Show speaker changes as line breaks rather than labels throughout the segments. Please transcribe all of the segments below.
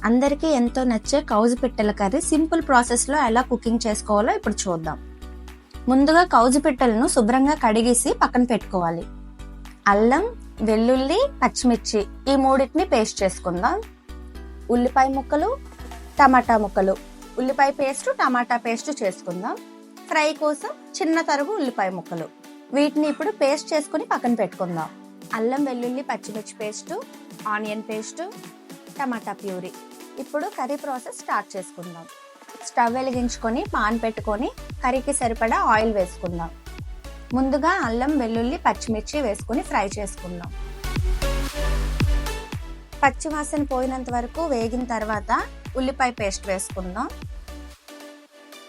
అందరికీ ఎంతో నచ్చే కౌజు పిట్టల కర్రీ సింపుల్ ప్రాసెస్లో ఎలా కుకింగ్ చేసుకోవాలో ఇప్పుడు చూద్దాం. ముందుగా కౌజు పిట్టలను శుభ్రంగా కడిగేసి పక్కన పెట్టుకోవాలి. అల్లం, వెల్లుల్లి, పచ్చిమిర్చి ఈ మూడింటిని పేస్ట్ చేసుకుందాం. ఉల్లిపాయ ముక్కలు, టమాటా ముక్కలు, ఉల్లిపాయ పేస్ట్, టమాటా పేస్ట్ చేసుకుందాం. ఫ్రై కోసం చిన్న తరుగు ఉల్లిపాయ ముక్కలు, వీటిని ఇప్పుడు పేస్ట్ చేసుకుని పక్కన పెట్టుకుందాం. అల్లం, వెల్లుల్లి, పచ్చిమిర్చి పేస్ట్, ఆనియన్ పేస్ట్, టమాటా ప్యూరీ. ఇప్పుడు కర్రీ ప్రాసెస్ స్టార్ట్ చేసుకుందాం. స్టవ్ వెలిగించుకొని పాన్ పెట్టుకొని కర్రీకి సరిపడా ఆయిల్ వేసుకుందాం. ముందుగా అల్లం, వెల్లుల్లి, పచ్చిమిర్చి వేసుకొని ఫ్రై చేసుకుందాం. పచ్చివాసన పోయినంత వరకు వేగిన తర్వాత ఉల్లిపాయ పేస్ట్ వేసుకుందాం.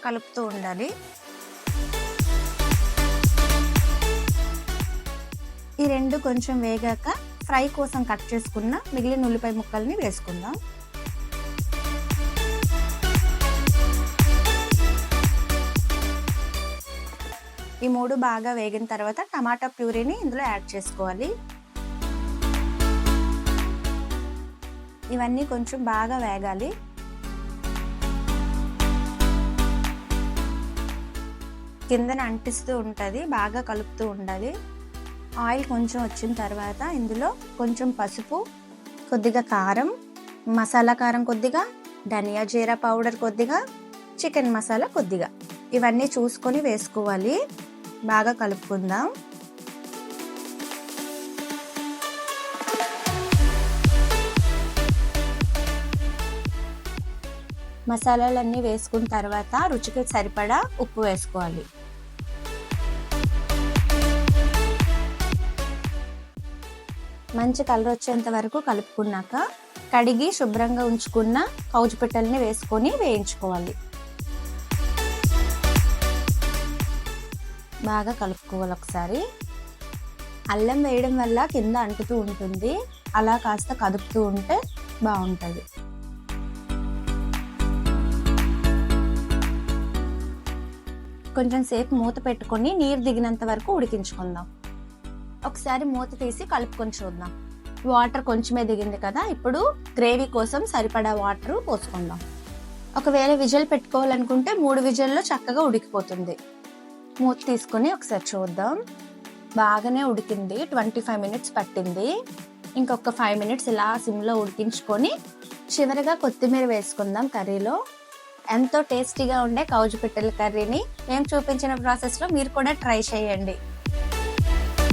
కలుపుతూ ఉండాలి. ఈ రెండు కొంచెం వేగాక ఫ్రై కోసం కట్ చేసుకున్న మిగిలిన ఉల్లిపాయ ముక్కల్ని వేసుకుందాం. ఈ మూడు బాగా వేగిన తర్వాత టమాటా ప్యూరీని ఇందులో యాడ్ చేసుకోవాలి. ఇవన్నీ కొంచెం బాగా వేగాలి. కిందన అంటిస్తూ ఉంటుంది, బాగా కలుపుతూ ఉండాలి. ఆయిల్ కొంచెం వచ్చిన తర్వాత ఇందులో కొంచెం పసుపు, కొద్దిగా కారం, మసాలా కారం కొద్దిగా, ధనియా జీరా పౌడర్ కొద్దిగా, చికెన్ మసాలా కొద్దిగా, ఇవన్నీ చూసుకొని వేసుకోవాలి. బాగా కలుపుకుందాం. మసాలాలన్నీ వేసుకున్న తర్వాత రుచికి సరిపడా ఉప్పు వేసుకోవాలి. మంచి కలర్ వచ్చేంత వరకు కలుపుకున్నాక కడిగి శుభ్రంగా ఉంచుకున్న కౌజు పిట్టల్ని వేసుకొని వేయించుకోవాలి. బాగా కలుపుకోవాలి ఒకసారి. అల్లం వేయడం వల్ల కింద అంటుతూ ఉంటుంది, అలా కాస్త కదుపుతూ ఉంటే బాగుంటుంది. కొంచెం సేపు మూత పెట్టుకొని నీరు దిగినంత వరకు ఉడికించుకుందాం. ఒకసారి మూత తీసి కలుపుకొని చూద్దాం. వాటర్ కొంచెమే దిగింది కదా, ఇప్పుడు గ్రేవీ కోసం సరిపడా వాటర్ పోసుకుందాం. ఒకవేళ విజిల్ పెట్టుకోవాలనుకుంటే 3 విజిల్లో చక్కగా ఉడికిపోతుంది. మూత తీసుకొని ఒకసారి చూద్దాం. బాగానే ఉడికింది, 25 మినిట్స్ పట్టింది. ఇంకొక 5 మినిట్స్ ఇలా సిమ్లో ఉడికించుకొని చివరిగా కొత్తిమీర వేసుకుందాం కర్రీలో. ఎంతో టేస్టీగా ఉండే కౌజు పిట్టల కర్రీని మేము చూపించిన ప్రాసెస్లో మీరు కూడా ట్రై చేయండి.